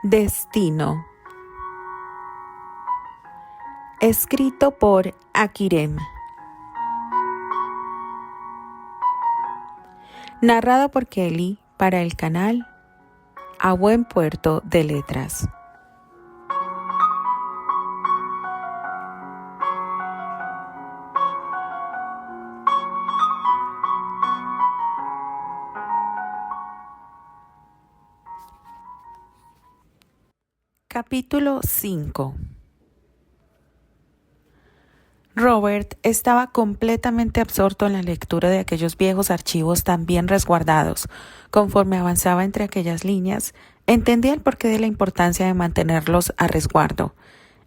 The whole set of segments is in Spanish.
Destino. Escrito por Akirem. Narrado por Kelly para el canal A Buen Puerto de Letras. Capítulo 5. Robert estaba completamente absorto en la lectura de aquellos viejos archivos tan bien resguardados. Conforme avanzaba entre aquellas líneas, entendía el porqué de la importancia de mantenerlos a resguardo.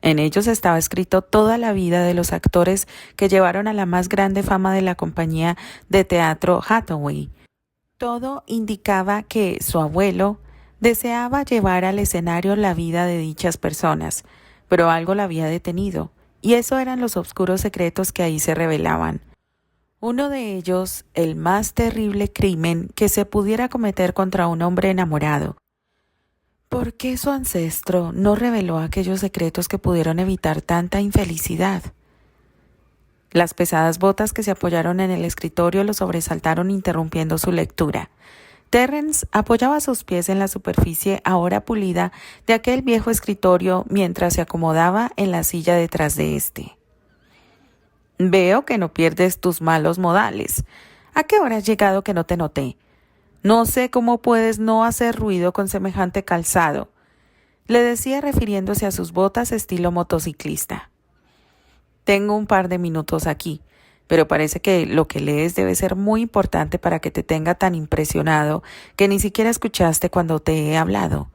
En ellos estaba escrito toda la vida de los actores que llevaron a la más grande fama de la compañía de teatro Hathaway. Todo indicaba que su abuelo deseaba llevar al escenario la vida de dichas personas, pero algo la había detenido, y eso eran los oscuros secretos que ahí se revelaban. Uno de ellos, el más terrible crimen que se pudiera cometer contra un hombre enamorado. ¿Por qué su ancestro no reveló aquellos secretos que pudieron evitar tanta infelicidad? Las pesadas botas que se apoyaron en el escritorio lo sobresaltaron interrumpiendo su lectura. Terrence apoyaba sus pies en la superficie ahora pulida de aquel viejo escritorio mientras se acomodaba en la silla detrás de éste. «Veo que no pierdes tus malos modales. ¿A qué hora has llegado que no te noté? No sé cómo puedes no hacer ruido con semejante calzado», le decía refiriéndose a sus botas estilo motociclista. «Tengo un par de minutos aquí, pero parece que lo que lees debe ser muy importante para que te tenga tan impresionado que ni siquiera escuchaste cuando te he hablado».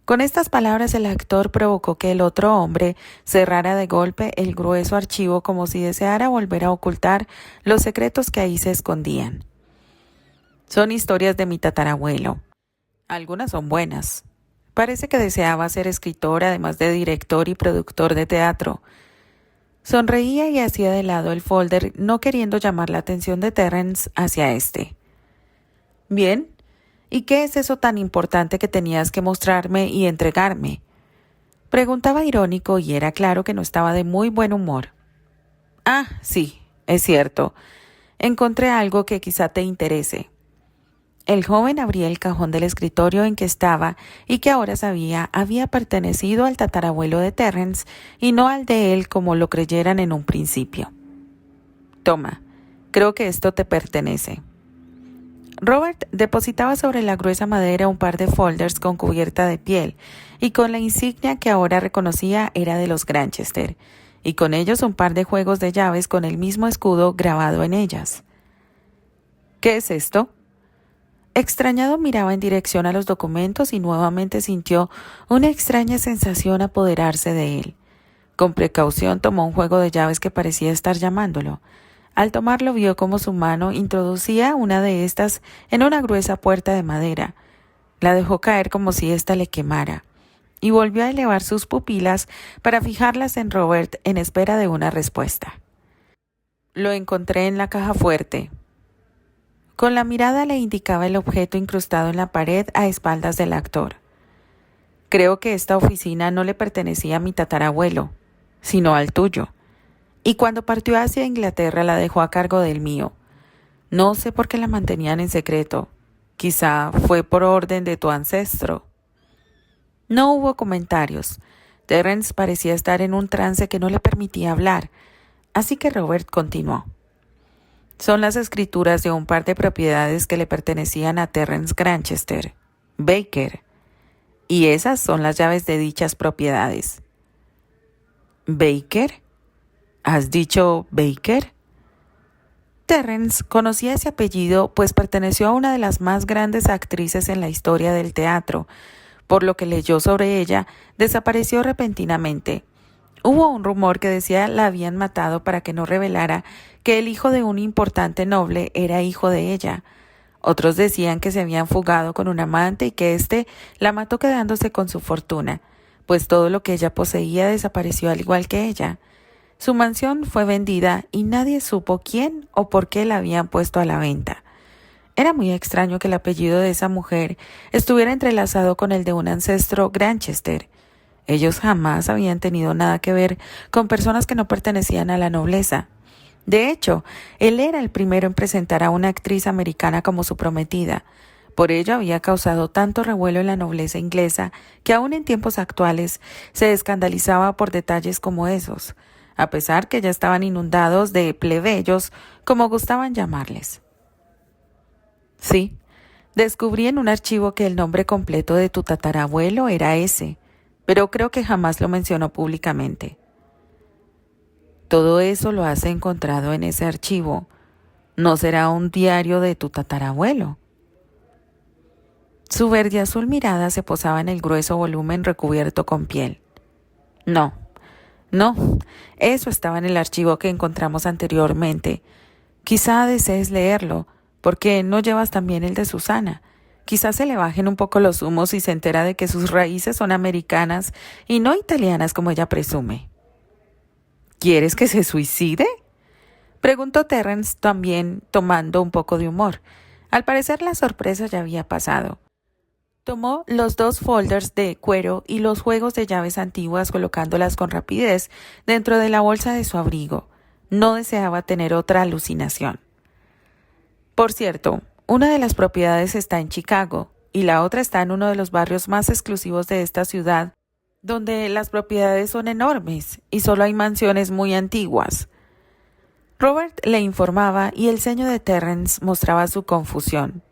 Con estas palabras el actor provocó que el otro hombre cerrara de golpe el grueso archivo como si deseara volver a ocultar los secretos que ahí se escondían. «Son historias de mi tatarabuelo. Algunas son buenas. Parece que deseaba ser escritor además de director y productor de teatro». Sonreía y hacía de lado el folder, no queriendo llamar la atención de Terrence hacia éste. «Bien, ¿y qué es eso tan importante que tenías que mostrarme y entregarme?», preguntaba irónico, y era claro que no estaba de muy buen humor. «Ah, sí, es cierto. Encontré algo que quizá te interese». El joven abría el cajón del escritorio en que estaba y que ahora sabía había pertenecido al tatarabuelo de Terrence y no al de él como lo creyeran en un principio. «Toma, creo que esto te pertenece». Robert depositaba sobre la gruesa madera un par de folders con cubierta de piel y con la insignia que ahora reconocía era de los Granchester, y con ellos un par de juegos de llaves con el mismo escudo grabado en ellas. «¿Qué es esto?». Extrañado miraba en dirección a los documentos y nuevamente sintió una extraña sensación apoderarse de él. Con precaución tomó un juego de llaves que parecía estar llamándolo. Al tomarlo vio cómo su mano introducía una de estas en una gruesa puerta de madera. La dejó caer como si ésta le quemara, y volvió a elevar sus pupilas para fijarlas en Robert en espera de una respuesta. «Lo encontré en la caja fuerte». Con la mirada le indicaba el objeto incrustado en la pared a espaldas del actor. «Creo que esta oficina no le pertenecía a mi tatarabuelo, sino al tuyo. Y cuando partió hacia Inglaterra la dejó a cargo del mío. No sé por qué la mantenían en secreto. Quizá fue por orden de tu ancestro». No hubo comentarios. Terrence parecía estar en un trance que no le permitía hablar, así que Robert continuó. «Son las escrituras de un par de propiedades que le pertenecían a Terrence Granchester, Baker, y esas son las llaves de dichas propiedades». «¿Baker? ¿Has dicho Baker?». Terrence conocía ese apellido pues perteneció a una de las más grandes actrices en la historia del teatro. Por lo que leyó sobre ella, desapareció repentinamente. Hubo un rumor que decía la habían matado para que no revelara que el hijo de un importante noble era hijo de ella. Otros decían que se habían fugado con un amante y que éste la mató quedándose con su fortuna, pues todo lo que ella poseía desapareció al igual que ella. Su mansión fue vendida y nadie supo quién o por qué la habían puesto a la venta. Era muy extraño que el apellido de esa mujer estuviera entrelazado con el de un ancestro Granchester. Ellos jamás habían tenido nada que ver con personas que no pertenecían a la nobleza. De hecho, él era el primero en presentar a una actriz americana como su prometida. Por ello había causado tanto revuelo en la nobleza inglesa que aún en tiempos actuales se escandalizaba por detalles como esos, a pesar que ya estaban inundados de plebeyos, como gustaban llamarles. Sí, descubrí en un archivo que el nombre completo de tu tatarabuelo era ese, pero creo que jamás lo mencionó públicamente. Todo eso lo has encontrado en ese archivo. ¿No será un diario de tu tatarabuelo? Su verde azul mirada se posaba en el grueso volumen recubierto con piel. No, no, eso estaba en el archivo que encontramos anteriormente. Quizá desees leerlo, porque no llevas también el de Susana. Quizás se le bajen un poco los humos y se entera de que sus raíces son americanas y no italianas como ella presume. ¿Quieres que se suicide?, preguntó Terence, también tomando un poco de humor. Al parecer la sorpresa ya había pasado. Tomó los 2 folders de cuero y los juegos de llaves antiguas colocándolas con rapidez dentro de la bolsa de su abrigo. No deseaba tener otra alucinación. Por cierto, una de las propiedades está en Chicago y la otra está en uno de los barrios más exclusivos de esta ciudad, donde las propiedades son enormes y solo hay mansiones muy antiguas. Robert le informaba y el ceño de Terence mostraba su confusión.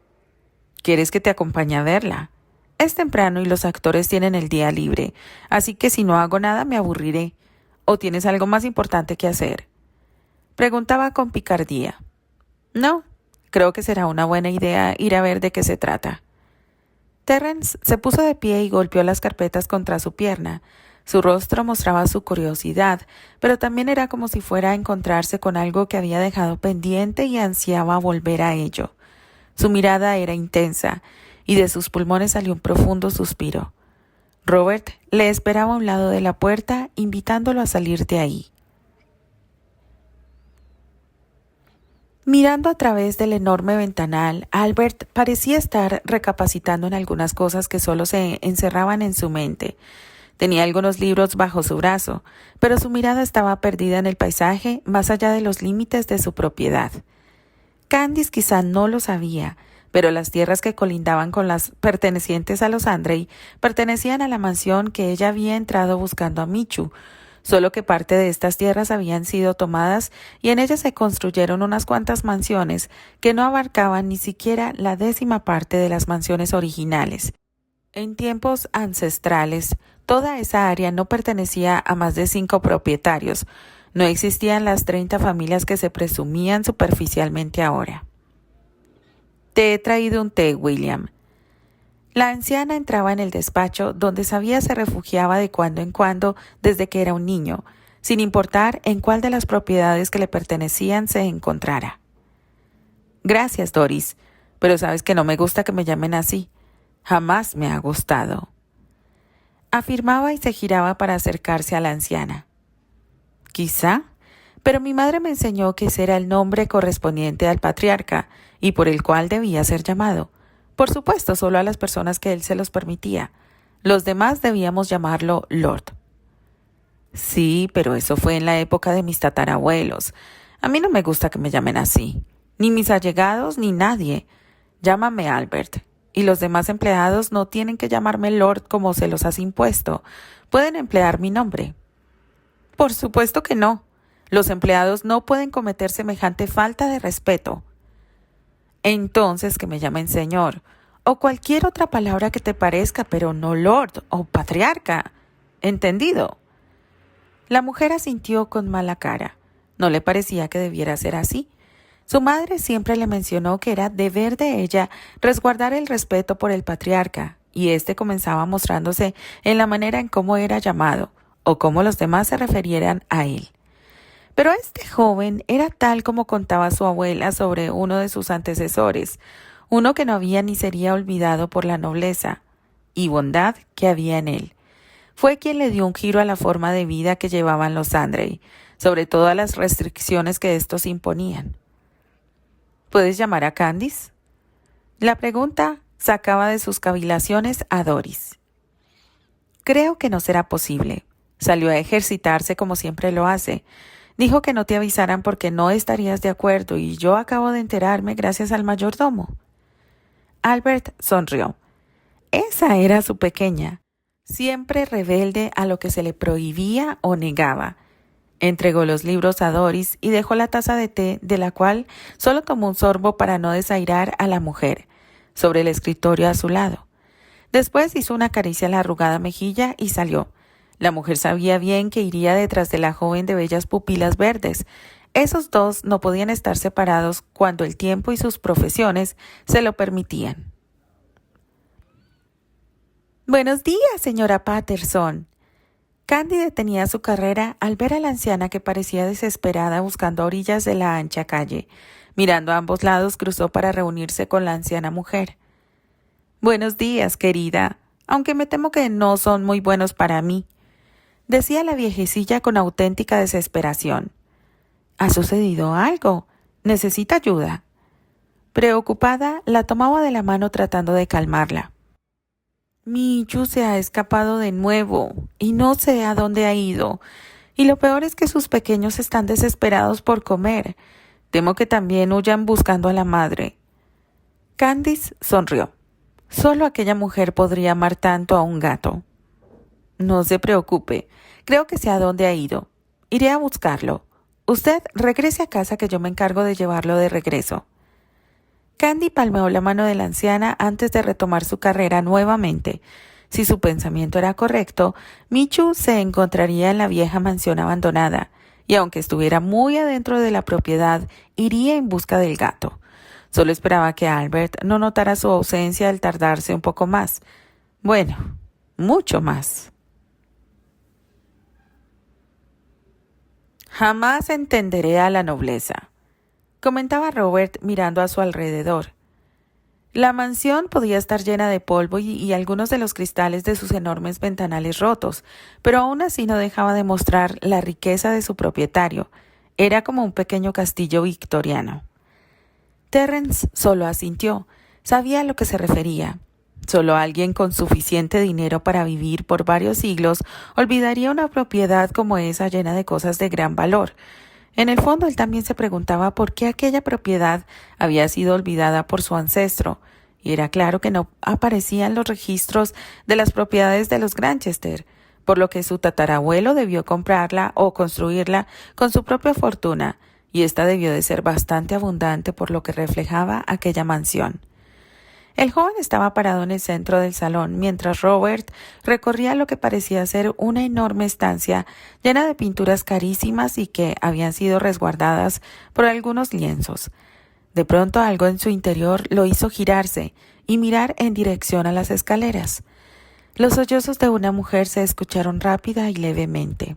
¿Quieres que te acompañe a verla? Es temprano y los actores tienen el día libre, así que si no hago nada me aburriré. ¿O tienes algo más importante que hacer?, preguntaba con picardía. No, creo que será una buena idea ir a ver de qué se trata. Terence se puso de pie y golpeó las carpetas contra su pierna. Su rostro mostraba su curiosidad, pero también era como si fuera a encontrarse con algo que había dejado pendiente y ansiaba volver a ello. Su mirada era intensa, y de sus pulmones salió un profundo suspiro. Robert le esperaba a un lado de la puerta, invitándolo a salir de ahí. Mirando a través del enorme ventanal, Albert parecía estar recapacitando en algunas cosas que solo se encerraban en su mente. Tenía algunos libros bajo su brazo, pero su mirada estaba perdida en el paisaje más allá de los límites de su propiedad. Candice quizá no lo sabía, pero las tierras que colindaban con las pertenecientes a los Andrei pertenecían a la mansión que ella había entrado buscando a Michu, solo que parte de estas tierras habían sido tomadas y en ellas se construyeron unas cuantas mansiones que no abarcaban ni siquiera la 10ª parte de las mansiones originales. En tiempos ancestrales, toda esa área no pertenecía a más de 5 propietarios. No existían las 30 familias que se presumían superficialmente ahora. Te he traído un té, William. La anciana entraba en el despacho, donde sabía se refugiaba de cuando en cuando desde que era un niño, sin importar en cuál de las propiedades que le pertenecían se encontrara. Gracias, Doris, pero sabes que no me gusta que me llamen así. Jamás me ha gustado. Afirmaba y se giraba para acercarse a la anciana. Quizá, pero mi madre me enseñó que ese era el nombre correspondiente al patriarca y por el cual debía ser llamado. Por supuesto, solo a las personas que él se los permitía. Los demás debíamos llamarlo Lord. Sí, pero eso fue en la época de mis tatarabuelos. A mí no me gusta que me llamen así. Ni mis allegados, ni nadie. Llámame Albert. Y los demás empleados no tienen que llamarme Lord como se los has impuesto. Pueden emplear mi nombre. Por supuesto que no. Los empleados no pueden cometer semejante falta de respeto. Entonces que me llamen señor, o cualquier otra palabra que te parezca, pero no Lord o patriarca. ¿Entendido? La mujer asintió con mala cara. No le parecía que debiera ser así. Su madre siempre le mencionó que era deber de ella resguardar el respeto por el patriarca, y éste comenzaba mostrándose en la manera en cómo era llamado, o cómo los demás se refirieran a él. Pero este joven era tal como contaba su abuela sobre uno de sus antecesores, uno que no había ni sería olvidado por la nobleza y bondad que había en él. Fue quien le dio un giro a la forma de vida que llevaban los Andrei, sobre todo a las restricciones que estos imponían. ¿Puedes llamar a Candice? La pregunta sacaba de sus cavilaciones a Doris. Creo que no será posible. Salió a ejercitarse como siempre lo hace. Dijo que no te avisaran porque no estarías de acuerdo y yo acabo de enterarme gracias al mayordomo. Albert sonrió. Esa era su pequeña, siempre rebelde a lo que se le prohibía o negaba. Entregó los libros a Doris y dejó la taza de té, de la cual solo tomó un sorbo para no desairar a la mujer, sobre el escritorio a su lado. Después hizo una caricia a la arrugada mejilla y salió. La mujer sabía bien que iría detrás de la joven de bellas pupilas verdes. Esos dos no podían estar separados cuando el tiempo y sus profesiones se lo permitían. «Buenos días, señora Patterson». Candy detenía su carrera al ver a la anciana que parecía desesperada buscando a orillas de la ancha calle. Mirando a ambos lados, cruzó para reunirse con la anciana mujer. «Buenos días, querida, aunque me temo que no son muy buenos para mí», decía la viejecilla con auténtica desesperación. «¿Ha sucedido algo? ¿Necesita ayuda?». Preocupada, la tomaba de la mano tratando de calmarla. «Michu se ha escapado de nuevo y no sé a dónde ha ido. Y lo peor es que sus pequeños están desesperados por comer. Temo que también huyan buscando a la madre». Candice sonrió. Solo aquella mujer podría amar tanto a un gato. «No se preocupe, creo que sé a dónde ha ido. Iré a buscarlo. Usted regrese a casa que yo me encargo de llevarlo de regreso». Candy palmeó la mano de la anciana antes de retomar su carrera nuevamente. Si su pensamiento era correcto, Michu se encontraría en la vieja mansión abandonada, y aunque estuviera muy adentro de la propiedad, iría en busca del gato. Solo esperaba que Albert no notara su ausencia al tardarse un poco más. Bueno, mucho más. «Jamás entenderé a la nobleza», comentaba Robert mirando a su alrededor. La mansión podía estar llena de polvo y algunos de los cristales de sus enormes ventanales rotos, pero aún así no dejaba de mostrar la riqueza de su propietario. Era como un pequeño castillo victoriano. Terrence solo asintió. Sabía a lo que se refería. Solo alguien con suficiente dinero para vivir por varios siglos olvidaría una propiedad como esa llena de cosas de gran valor. En el fondo, él también se preguntaba por qué aquella propiedad había sido olvidada por su ancestro, y era claro que no aparecían los registros de las propiedades de los Granchester, por lo que su tatarabuelo debió comprarla o construirla con su propia fortuna, y ésta debió de ser bastante abundante por lo que reflejaba aquella mansión. El joven estaba parado en el centro del salón mientras Robert recorría lo que parecía ser una enorme estancia llena de pinturas carísimas y que habían sido resguardadas por algunos lienzos. De pronto algo en su interior lo hizo girarse y mirar en dirección a las escaleras. Los sollozos de una mujer se escucharon rápida y levemente.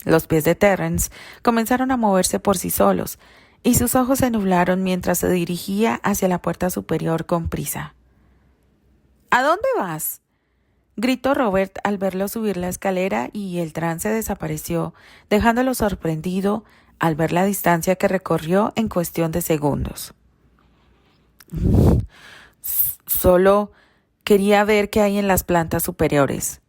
Los pies de Terrence comenzaron a moverse por sí solos, y sus ojos se nublaron mientras se dirigía hacia la puerta superior con prisa. «¿A dónde vas?», gritó Robert al verlo subir la escalera, y el trance desapareció, dejándolo sorprendido al ver la distancia que recorrió en cuestión de segundos. «Solo quería ver qué hay en las plantas superiores».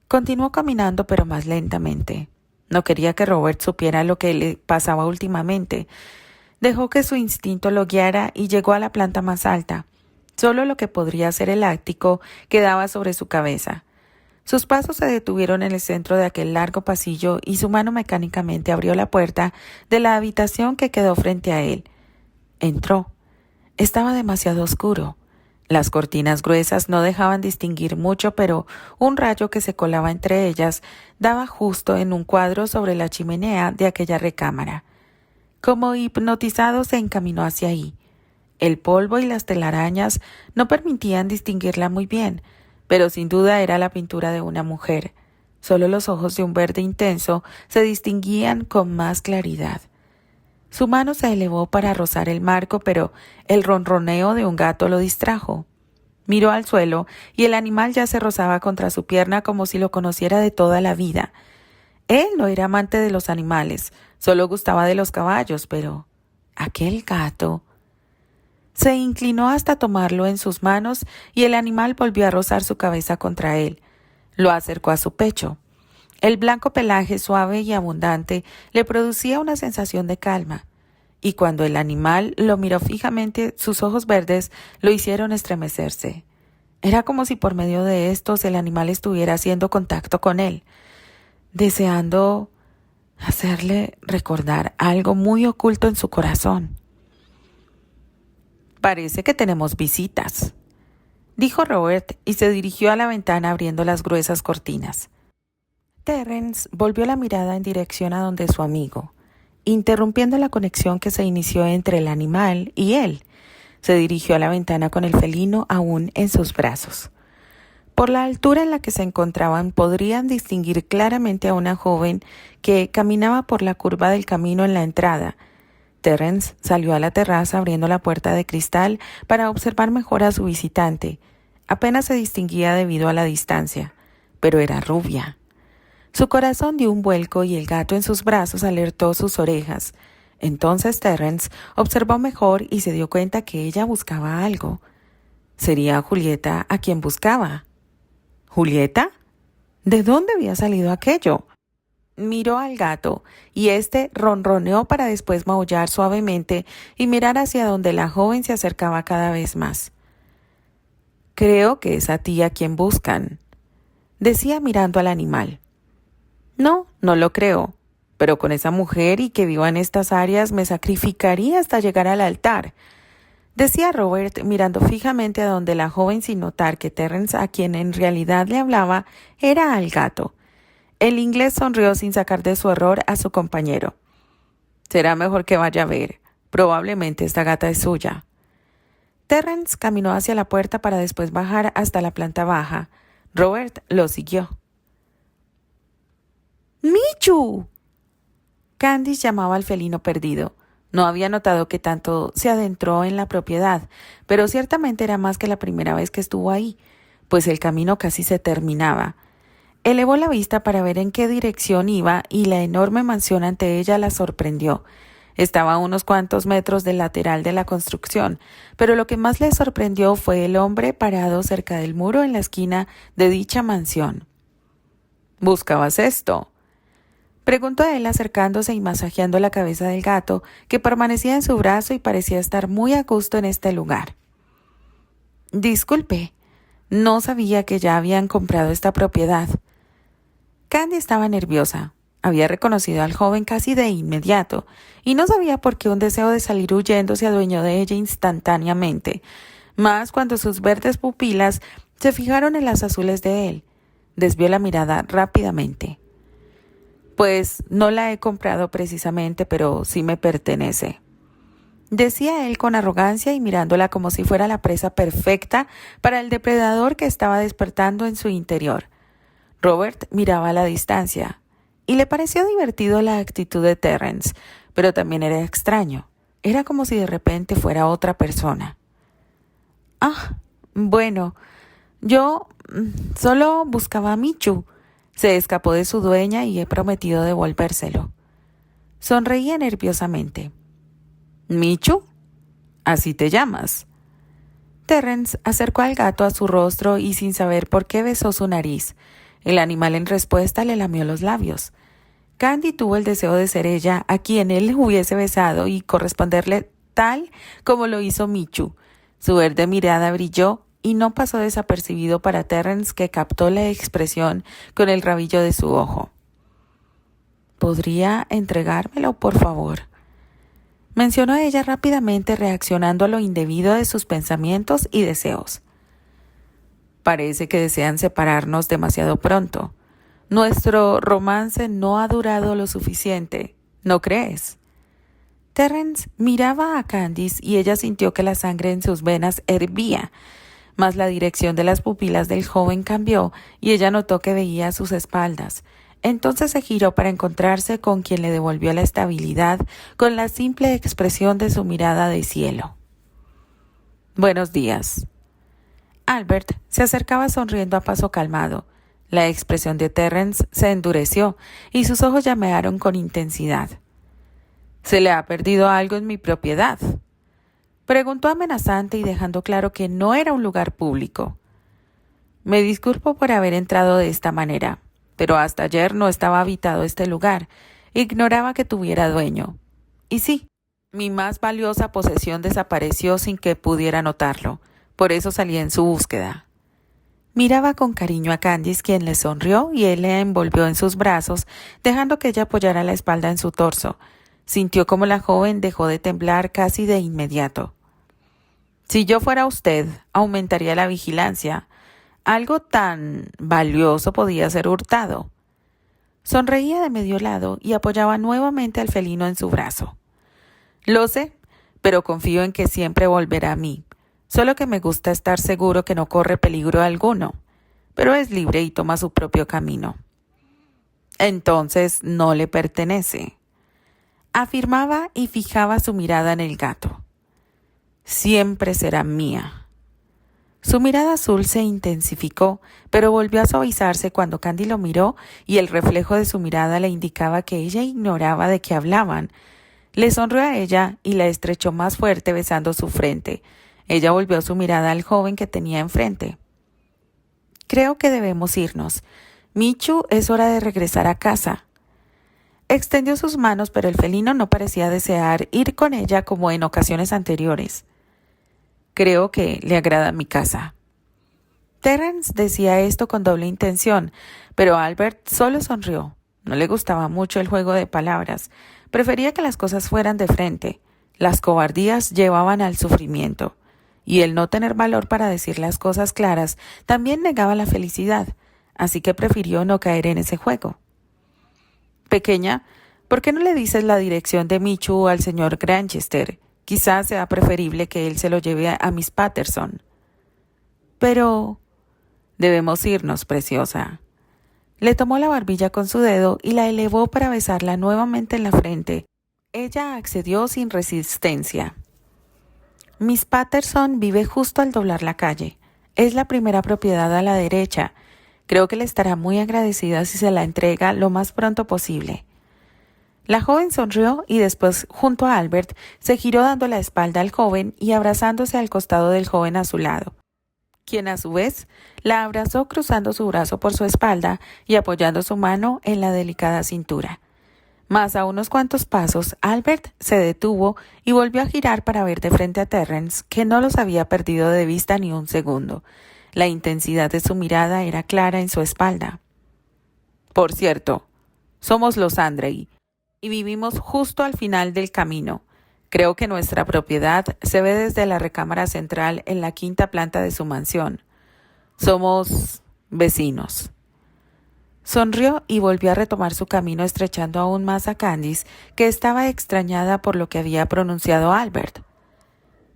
Continuó caminando, pero más lentamente. No quería que Robert supiera lo que le pasaba últimamente. Dejó que su instinto lo guiara y llegó a la planta más alta. Solo lo que podría ser el ático quedaba sobre su cabeza. Sus pasos se detuvieron en el centro de aquel largo pasillo y su mano mecánicamente abrió la puerta de la habitación que quedó frente a él. Entró. Estaba demasiado oscuro. Las cortinas gruesas no dejaban distinguir mucho, pero un rayo que se colaba entre ellas daba justo en un cuadro sobre la chimenea de aquella recámara. Como hipnotizado se encaminó hacia ahí. El polvo y las telarañas no permitían distinguirla muy bien, pero sin duda era la pintura de una mujer. Solo los ojos de un verde intenso se distinguían con más claridad. Su mano se elevó para rozar el marco, pero el ronroneo de un gato lo distrajo. Miró al suelo y el animal ya se rozaba contra su pierna como si lo conociera de toda la vida. Él no era amante de los animales, solo gustaba de los caballos, pero aquel gato. Se inclinó hasta tomarlo en sus manos y el animal volvió a rozar su cabeza contra él. Lo acercó a su pecho. El blanco pelaje suave y abundante le producía una sensación de calma, y cuando el animal lo miró fijamente, sus ojos verdes lo hicieron estremecerse. Era como si por medio de estos el animal estuviera haciendo contacto con él, deseando hacerle recordar algo muy oculto en su corazón. «Parece que tenemos visitas», dijo Robert y se dirigió a la ventana abriendo las gruesas cortinas. Terence volvió la mirada en dirección a donde su amigo, interrumpiendo la conexión que se inició entre el animal y él. Se dirigió a la ventana con el felino aún en sus brazos. Por la altura en la que se encontraban podrían distinguir claramente a una joven que caminaba por la curva del camino en la entrada. Terence salió a la terraza abriendo la puerta de cristal para observar mejor a su visitante. Apenas se distinguía debido a la distancia, pero era rubia. Su corazón dio un vuelco y el gato en sus brazos alertó sus orejas. Entonces Terence observó mejor y se dio cuenta que ella buscaba algo. ¿Sería Julieta a quien buscaba? ¿Julieta? ¿De dónde había salido aquello? Miró al gato y éste ronroneó para después maullar suavemente y mirar hacia donde la joven se acercaba cada vez más. «Creo que es a ti a quien buscan», decía mirando al animal. «No, no lo creo, pero con esa mujer y que viva en estas áreas me sacrificaría hasta llegar al altar», decía Robert mirando fijamente a donde la joven sin notar que Terence a quien en realidad le hablaba era al gato. El inglés sonrió sin sacar de su error a su compañero. «Será mejor que vaya a ver. Probablemente esta gata es suya». Terence caminó hacia la puerta para después bajar hasta la planta baja. Robert lo siguió. «¡Michu!». Candice llamaba al felino perdido. No había notado que tanto se adentró en la propiedad, pero ciertamente era más que la primera vez que estuvo ahí, pues el camino casi se terminaba. Elevó la vista para ver en qué dirección iba y la enorme mansión ante ella la sorprendió. Estaba a unos cuantos metros del lateral de la construcción, pero lo que más le sorprendió fue el hombre parado cerca del muro en la esquina de dicha mansión. «¿Buscabas esto?», preguntó él acercándose y masajeando la cabeza del gato, que permanecía en su brazo y parecía estar muy a gusto en este lugar. «Disculpe, no sabía que ya habían comprado esta propiedad». Candy estaba nerviosa. Había reconocido al joven casi de inmediato y no sabía por qué un deseo de salir huyendo se adueñó de ella instantáneamente, más cuando sus verdes pupilas se fijaron en las azules de él. Desvió la mirada rápidamente. «Pues no la he comprado precisamente, pero sí me pertenece», decía él con arrogancia y mirándola como si fuera la presa perfecta para el depredador que estaba despertando en su interior. Robert miraba a la distancia y le pareció divertido la actitud de Terence, pero también era extraño. Era como si de repente fuera otra persona. «Ah, bueno, yo solo buscaba a Michu. Se escapó de su dueña y he prometido devolvérselo». Sonreía nerviosamente. «¿Michu? ¿Así te llamas?». Terence acercó al gato a su rostro y sin saber por qué besó su nariz. El animal en respuesta le lamió los labios. Candy tuvo el deseo de ser ella a quien él hubiese besado y corresponderle tal como lo hizo Michu. Su verde mirada brilló y no pasó desapercibido para Terence, que captó la expresión con el rabillo de su ojo. «¿Podría entregármelo, por favor?», mencionó ella rápidamente, reaccionando a lo indebido de sus pensamientos y deseos. «Parece que desean separarnos demasiado pronto. Nuestro romance no ha durado lo suficiente, ¿no crees?». Terence miraba a Candice y ella sintió que la sangre en sus venas hervía, mas la dirección de las pupilas del joven cambió y ella notó que veía a sus espaldas. Entonces se giró para encontrarse con quien le devolvió la estabilidad con la simple expresión de su mirada de cielo. «Buenos días». Albert se acercaba sonriendo a paso calmado. La expresión de Terence se endureció y sus ojos llamearon con intensidad. «¿Se le ha perdido algo en mi propiedad?». Preguntó amenazante y dejando claro que no era un lugar público. Me disculpo por haber entrado de esta manera, pero hasta ayer no estaba habitado este lugar. Ignoraba que tuviera dueño. Y sí, mi más valiosa posesión desapareció sin que pudiera notarlo. Por eso salí en su búsqueda. Miraba con cariño a Candice, quien le sonrió y él le envolvió en sus brazos, dejando que ella apoyara la espalda en su torso. Sintió como la joven dejó de temblar casi de inmediato. Si yo fuera usted, aumentaría la vigilancia. Algo tan valioso podía ser hurtado. Sonreía de medio lado y apoyaba nuevamente al felino en su brazo. Lo sé, pero confío en que siempre volverá a mí. Solo que me gusta estar seguro que no corre peligro alguno. Pero es libre y toma su propio camino. Entonces no le pertenece. Afirmaba y fijaba su mirada en el gato. Siempre será mía. Su mirada azul se intensificó, pero volvió a suavizarse cuando Candy lo miró y el reflejo de su mirada le indicaba que ella ignoraba de qué hablaban. Le sonrió a ella y la estrechó más fuerte besando su frente. Ella volvió su mirada al joven que tenía enfrente. Creo que debemos irnos. Michu, es hora de regresar a casa. Extendió sus manos, pero el felino no parecía desear ir con ella como en ocasiones anteriores. Creo que le agrada mi casa. Terence decía esto con doble intención, pero Albert solo sonrió. No le gustaba mucho el juego de palabras. Prefería que las cosas fueran de frente. Las cobardías llevaban al sufrimiento. Y el no tener valor para decir las cosas claras también negaba la felicidad, así que prefirió no caer en ese juego. Pequeña, ¿por qué no le dices la dirección de Michu al señor Granchester? Quizás sea preferible que él se lo lleve a Miss Patterson. Pero debemos irnos, preciosa. Le tomó la barbilla con su dedo y la elevó para besarla nuevamente en la frente. Ella accedió sin resistencia. Miss Patterson vive justo al doblar la calle. Es la primera propiedad a la derecha. Creo que le estará muy agradecida si se la entrega lo más pronto posible. La joven sonrió y después, junto a Albert, se giró dando la espalda al joven y abrazándose al costado del joven a su lado, quien a su vez la abrazó cruzando su brazo por su espalda y apoyando su mano en la delicada cintura. Mas a unos cuantos pasos, Albert se detuvo y volvió a girar para ver de frente a Terence, que no los había perdido de vista ni un segundo. La intensidad de su mirada era clara en su espalda. Por cierto, somos los Andrei y vivimos justo al final del camino. Creo que nuestra propiedad se ve desde la recámara central en la quinta planta de su mansión. Somos vecinos. Sonrió y volvió a retomar su camino estrechando aún más a Candice, que estaba extrañada por lo que había pronunciado Albert.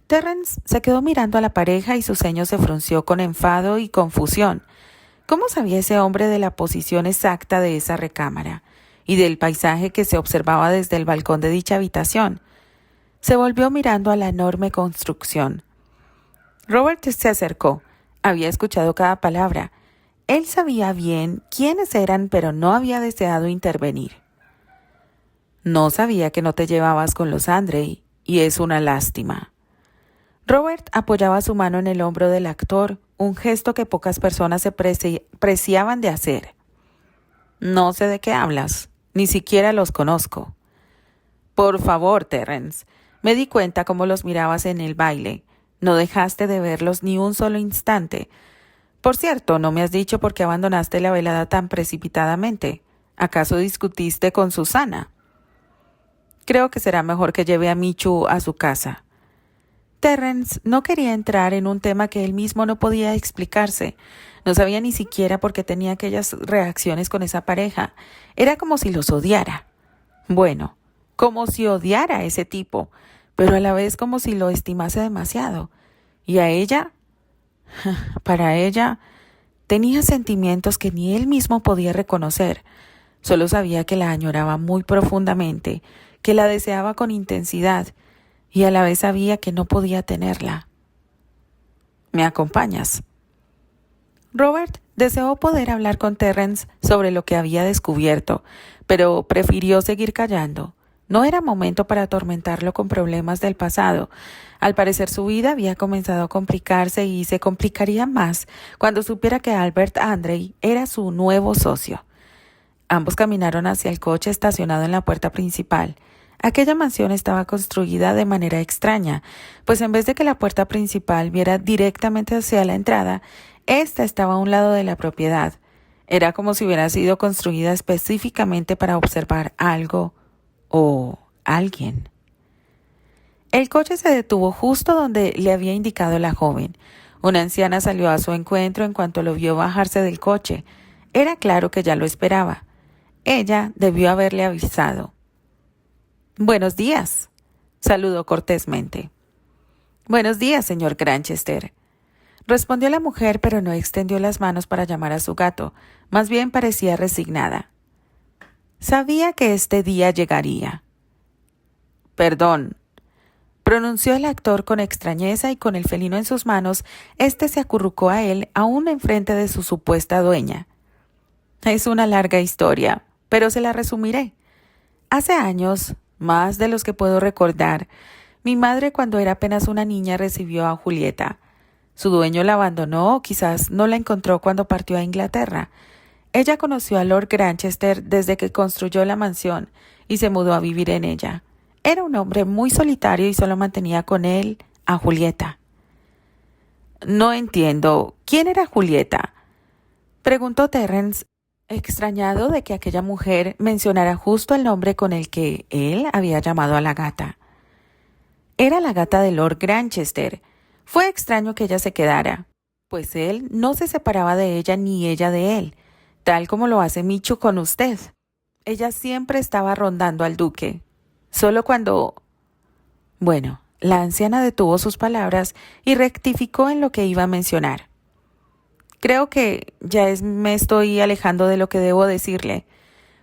Terence se quedó mirando a la pareja y su ceño se frunció con enfado y confusión. ¿Cómo sabía ese hombre de la posición exacta de esa recámara y del paisaje que se observaba desde el balcón de dicha habitación? Se volvió mirando a la enorme construcción. Robert se acercó. Había escuchado cada palabra. Él sabía bien quiénes eran, pero no había deseado intervenir. No sabía que no te llevabas con los Andrei, y es una lástima. Robert apoyaba su mano en el hombro del actor, un gesto que pocas personas se preciaban de hacer. No sé de qué hablas, ni siquiera los conozco. Por favor, Terence, me di cuenta cómo los mirabas en el baile. No dejaste de verlos ni un solo instante. Por cierto, no me has dicho por qué abandonaste la velada tan precipitadamente. ¿Acaso discutiste con Susana? Creo que será mejor que lleve a Michu a su casa. Terence no quería entrar en un tema que él mismo no podía explicarse. No sabía ni siquiera por qué tenía aquellas reacciones con esa pareja. Era como si los odiara. Bueno, como si odiara a ese tipo, pero a la vez como si lo estimase demasiado. Y a ella, para ella, tenía sentimientos que ni él mismo podía reconocer. Solo sabía que la añoraba muy profundamente, que la deseaba con intensidad, y a la vez sabía que no podía tenerla. ¿Me acompañas? Robert deseó poder hablar con Terence sobre lo que había descubierto, pero prefirió seguir callando. No era momento para atormentarlo con problemas del pasado. Al parecer su vida había comenzado a complicarse y se complicaría más cuando supiera que Albert Andrei era su nuevo socio. Ambos caminaron hacia el coche estacionado en la puerta principal. Aquella mansión estaba construida de manera extraña, pues en vez de que la puerta principal viera directamente hacia la entrada, ésta estaba a un lado de la propiedad. Era como si hubiera sido construida específicamente para observar algo o alguien. El coche se detuvo justo donde le había indicado la joven. Una anciana salió a su encuentro en cuanto lo vio bajarse del coche. Era claro que ya lo esperaba. Ella debió haberle avisado. «Buenos días», saludó cortésmente. «Buenos días, señor Granchester», respondió la mujer, pero no extendió las manos para llamar a su gato. Más bien parecía resignada. Sabía que este día llegaría. «Perdón», pronunció el actor con extrañeza y con el felino en sus manos, éste se acurrucó a él aún enfrente de su supuesta dueña. «Es una larga historia, pero se la resumiré. Hace años, más de los que puedo recordar, mi madre cuando era apenas una niña recibió a Julieta. Su dueño la abandonó o quizás no la encontró cuando partió a Inglaterra. Ella conoció a Lord Granchester desde que construyó la mansión y se mudó a vivir en ella. Era un hombre muy solitario y solo mantenía con él a Julieta». «No entiendo. ¿Quién era Julieta?», preguntó Terence, extrañado de que aquella mujer mencionara justo el nombre con el que él había llamado a la gata. Era la gata de Lord Granchester. Fue extraño que ella se quedara, pues él no se separaba de ella ni ella de él, tal como lo hace Michu con usted. Ella siempre estaba rondando al duque. Solo cuando... Bueno, la anciana detuvo sus palabras y rectificó en lo que iba a mencionar. «Creo que me estoy alejando de lo que debo decirle.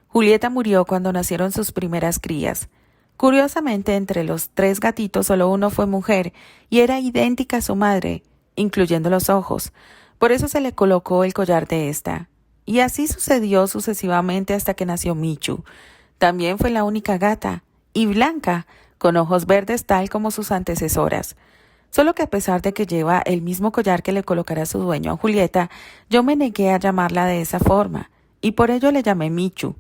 Julieta murió cuando nacieron sus primeras crías. Curiosamente, entre los 3 gatitos solo uno fue mujer y era idéntica a su madre, incluyendo los ojos. Por eso se le colocó el collar de esta. Y así sucedió sucesivamente hasta que nació Michu. También fue la única gata, y blanca, con ojos verdes tal como sus antecesoras. Solo que a pesar de que lleva el mismo collar que le colocara su dueño a Julieta, yo me negué a llamarla de esa forma, y por ello le llamé Michu.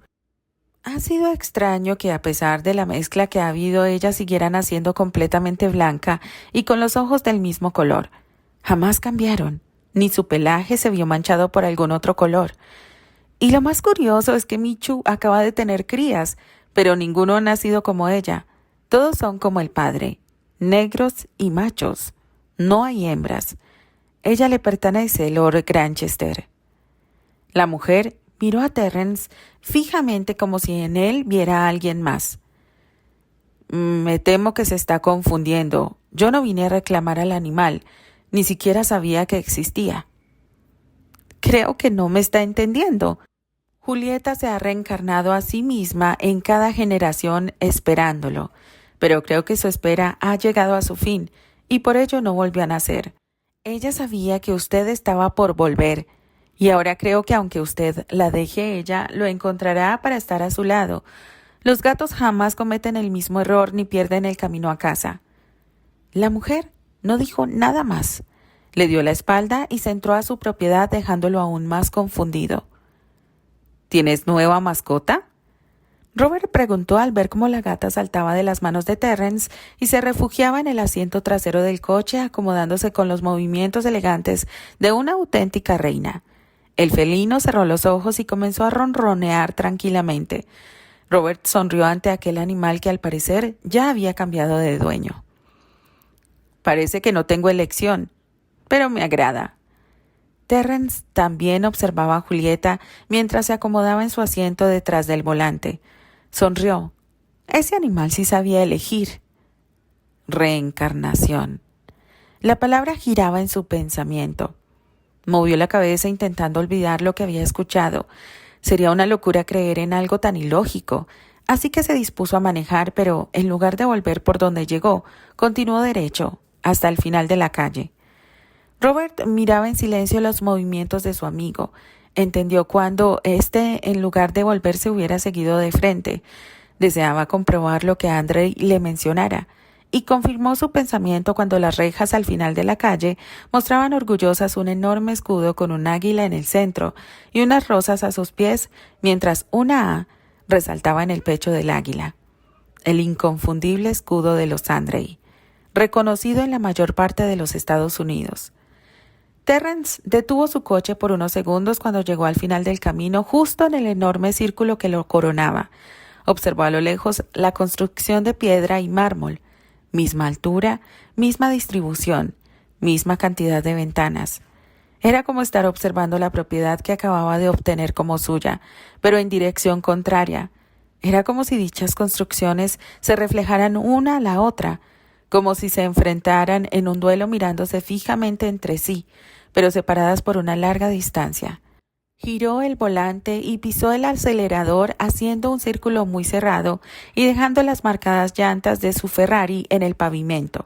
Ha sido extraño que a pesar de la mezcla que ha habido, ella siguiera naciendo completamente blanca y con los ojos del mismo color. Jamás cambiaron, ni su pelaje se vio manchado por algún otro color. Y lo más curioso es que Michu acaba de tener crías, pero ninguno ha nacido como ella. Todos son como el padre, negros y machos. No hay hembras. Ella le pertenece, Lord Granchester». La mujer miró a Terence fijamente como si en él viera a alguien más. «Me temo que se está confundiendo. Yo no vine a reclamar al animal. Ni siquiera sabía que existía». «Creo que no me está entendiendo. Julieta se ha reencarnado a sí misma en cada generación esperándolo, pero creo que su espera ha llegado a su fin y por ello no volvió a nacer. Ella sabía que usted estaba por volver y ahora creo que aunque usted la deje, ella lo encontrará para estar a su lado. Los gatos jamás cometen el mismo error ni pierden el camino a casa». La mujer no dijo nada más. Le dio la espalda y se entró a su propiedad dejándolo aún más confundido. «¿Tienes nueva mascota?», Robert preguntó al ver cómo la gata saltaba de las manos de Terence y se refugiaba en el asiento trasero del coche, acomodándose con los movimientos elegantes de una auténtica reina. El felino cerró los ojos y comenzó a ronronear tranquilamente. Robert sonrió ante aquel animal que al parecer ya había cambiado de dueño. «Parece que no tengo elección, pero me agrada». Terence también observaba a Julieta mientras se acomodaba en su asiento detrás del volante. Sonrió. Ese animal sí sabía elegir. Reencarnación. La palabra giraba en su pensamiento. Movió la cabeza intentando olvidar lo que había escuchado. Sería una locura creer en algo tan ilógico, así que se dispuso a manejar, pero en lugar de volver por donde llegó, continuó derecho, hasta el final de la calle. Robert miraba en silencio los movimientos de su amigo. Entendió cuando éste, en lugar de volverse, hubiera seguido de frente. Deseaba comprobar lo que Andrei le mencionara, y confirmó su pensamiento cuando las rejas al final de la calle mostraban orgullosas un enorme escudo con un águila en el centro y unas rosas a sus pies, mientras una A resaltaba en el pecho del águila. El inconfundible escudo de los Andrei, reconocido en la mayor parte de los Estados Unidos. Terrence detuvo su coche por unos segundos cuando llegó al final del camino, justo en el enorme círculo que lo coronaba. Observó a lo lejos la construcción de piedra y mármol, misma altura, misma distribución, misma cantidad de ventanas. Era como estar observando la propiedad que acababa de obtener como suya, pero en dirección contraria. Era como si dichas construcciones se reflejaran una a la otra, como si se enfrentaran en un duelo mirándose fijamente entre sí, pero separadas por una larga distancia. Giró el volante y pisó el acelerador haciendo un círculo muy cerrado y dejando las marcadas llantas de su Ferrari en el pavimento.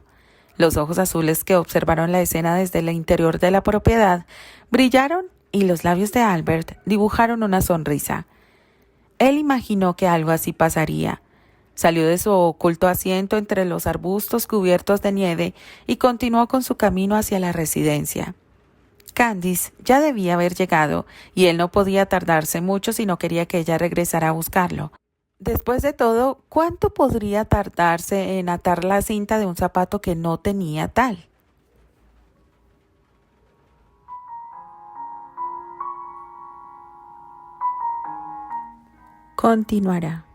Los ojos azules que observaron la escena desde el interior de la propiedad brillaron y los labios de Albert dibujaron una sonrisa. Él imaginó que algo así pasaría. Salió de su oculto asiento entre los arbustos cubiertos de nieve y continuó con su camino hacia la residencia. Candice ya debía haber llegado y él no podía tardarse mucho si no quería que ella regresara a buscarlo. Después de todo, ¿cuánto podría tardarse en atar la cinta de un zapato que no tenía tal? Continuará.